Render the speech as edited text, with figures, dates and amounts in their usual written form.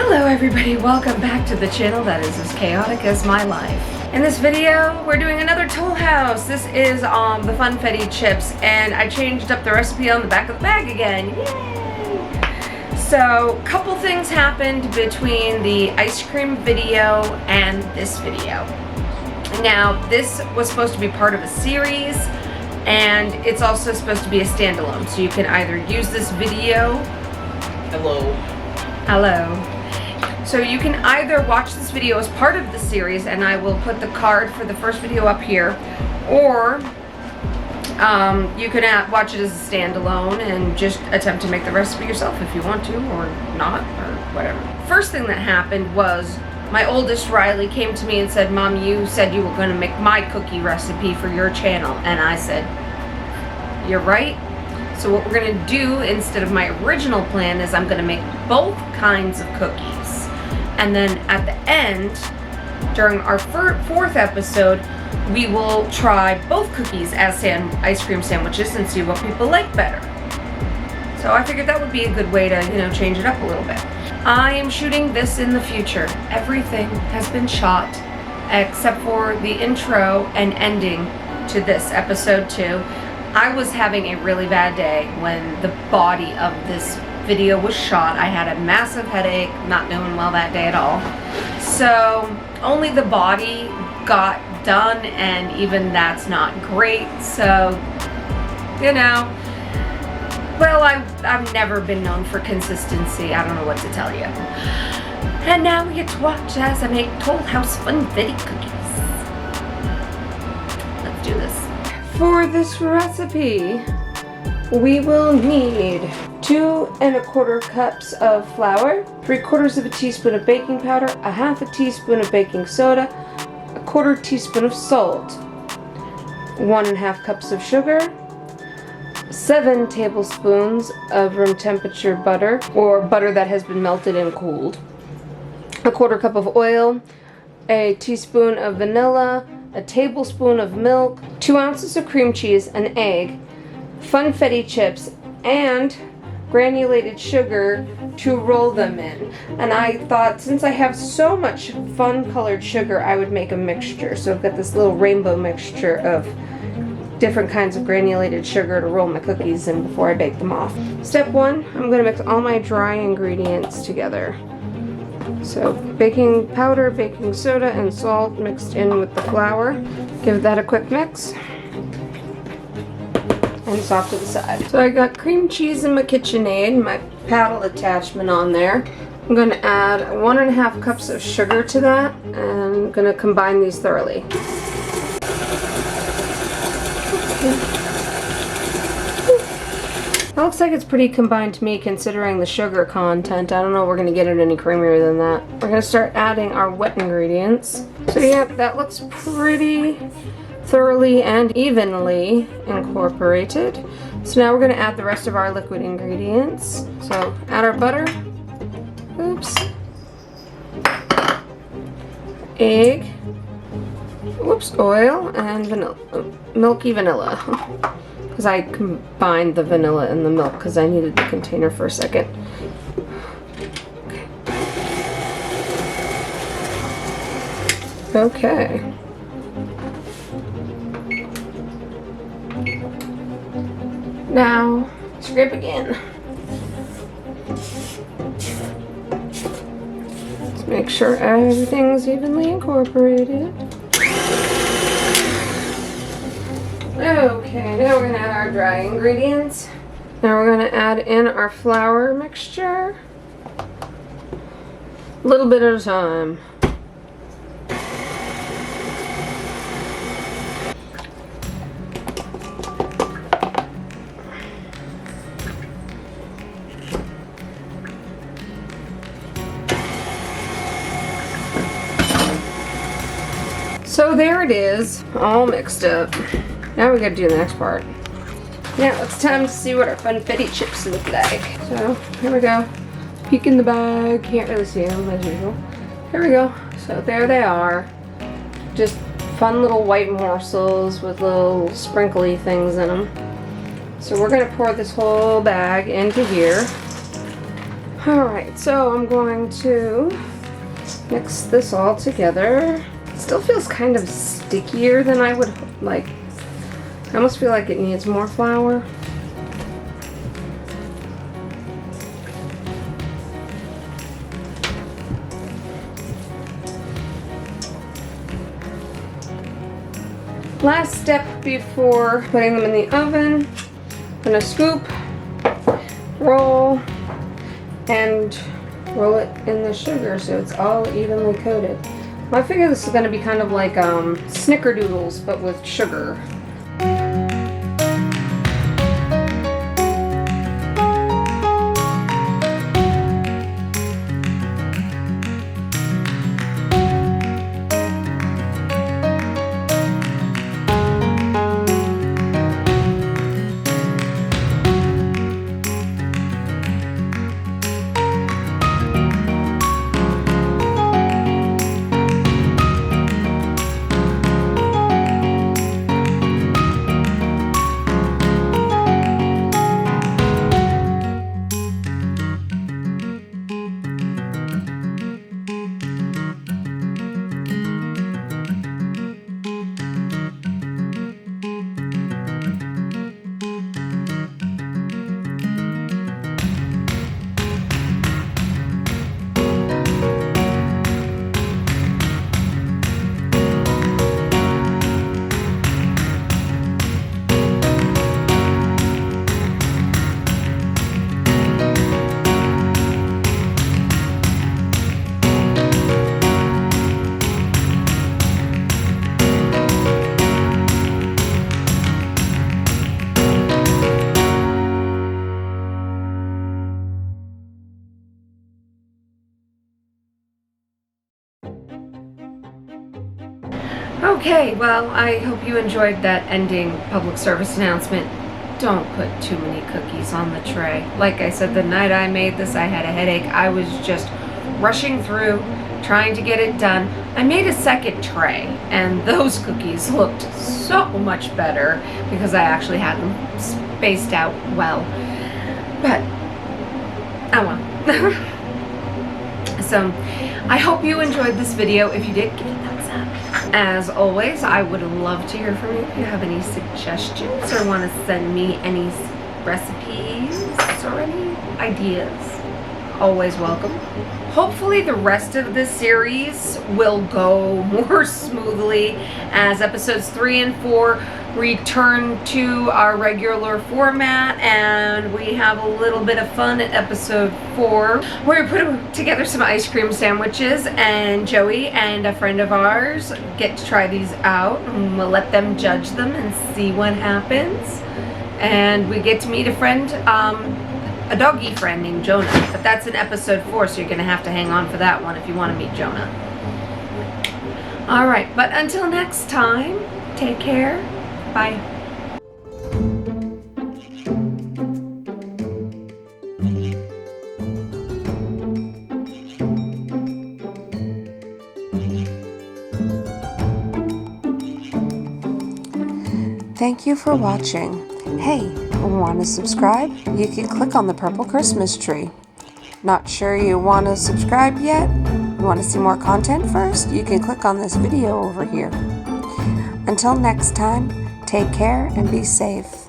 Hello everybody, welcome back to the channel that is as chaotic as my life. In this video, we're doing another Toll House. This is the Funfetti chips, and I changed up the recipe on the back of the bag again. Yay! So, a couple things happened between the ice cream video and this video. Now, this was supposed to be part of a series, and it's also supposed to be a standalone. So you can either use this video. Hello. So you can either watch this video as part of the series, and I will put the card for the first video up here, or you can watch it as a standalone and just attempt to make the recipe yourself if you want to, or not, or whatever. First thing that happened was my oldest, Riley, came to me and said, "Mom, you said you were going to make my cookie recipe for your channel." And I said, "You're right." So what we're going to do instead of my original plan is I'm going to make both kinds of cookies. And then at the end, during our fourth episode, we will try both cookies as ice cream sandwiches and see what people like better. So I figured that would be a good way to, change it up a little bit. I am shooting this in the future. Everything has been shot except for the intro and ending to this episode 2. I was having a really bad day when the body of this video was shot. I had a massive headache, not doing well that day at all. So only the body got done, and even that's not great. So, well, I've never been known for consistency. I don't know what to tell you. And now we get to watch as I make Toll House Funfetti Cookies. Let's do this. For this recipe, we will need 2 1/4 cups of flour, 3/4 teaspoon of baking powder, 1/2 teaspoon of baking soda, 1/4 teaspoon of salt, 1½ cups of sugar, 7 tablespoons of room temperature butter, or butter that has been melted and cooled, 1/4 cup of oil, a teaspoon of vanilla, a tablespoon of milk, 2 ounces of cream cheese, an egg, Funfetti chips, and granulated sugar to roll them in. And I thought, since I have so much fun colored sugar, I would make a mixture. So I've got this little rainbow mixture of different kinds of granulated sugar to roll my cookies in before I bake them off. Step 1, I'm going to mix all my dry ingredients together. So baking powder, baking soda, and salt mixed in with the flour. Give that a quick mix. And it's off to the side. So I got cream cheese in my KitchenAid, my paddle attachment on there. I'm going to add 1½ cups of sugar to that, and I'm going to combine these thoroughly. That looks like it's pretty combined to me considering the sugar content. I don't know if we're going to get it any creamier than that. We're going to start adding our wet ingredients. So yeah, that looks pretty thoroughly and evenly incorporated. So now we're going to add the rest of our liquid ingredients. So add our butter, oops, egg, whoops, oil, and vanilla, milky vanilla. Because I combined the vanilla and the milk because I needed the container for a second. Okay. Now, scrape again. Let's make sure everything's evenly incorporated. Okay, now we're going to add our dry ingredients. Now we're going to add in our flour mixture. A little bit at a time. So there it is, all mixed up. Now we gotta do the next part. Now it's time to see what our Funfetti chips look like. So here we go. Peek in the bag. Can't really see them as usual. Here we go. So there they are. Just fun little white morsels with little sprinkly things in them. So we're going to pour this whole bag into here. Alright, so I'm going to mix this all together. It still feels kind of stickier than I would like. I almost feel like it needs more flour. Last step before putting them in the oven, I'm gonna scoop, roll, and roll it in the sugar so it's all evenly coated. Well, I figure this is gonna be kind of like snickerdoodles, but with sugar. Okay, well, I hope you enjoyed that ending public service announcement. Don't put too many cookies on the tray. Like I said, the night I made this, I had a headache. I was just rushing through, trying to get it done. I made a second tray, and those cookies looked so much better because I actually had them spaced out well. But, oh well. So, I hope you enjoyed this video. If you did, give it a thumbs up. As always, I would love to hear from you if you have any suggestions or want to send me any recipes or any ideas. Always welcome. Hopefully the rest of this series will go more smoothly as episodes 3 and 4 return to our regular format, and we have a little bit of fun at episode 4. We're putting together some ice cream sandwiches, and Joey and a friend of ours get to try these out, and we'll let them judge them and see what happens. And we get to meet a friend, a doggy friend named Jonah, but that's in episode 4, so you're gonna have to hang on for that one if you want to meet Jonah. Alright, but until next time, take care. Bye. Thank you for watching. Hey, want to subscribe? You can click on the purple Christmas tree. Not sure you want to subscribe yet? You want to see more content first? You can click on this video over here. Until next time, take care and be safe.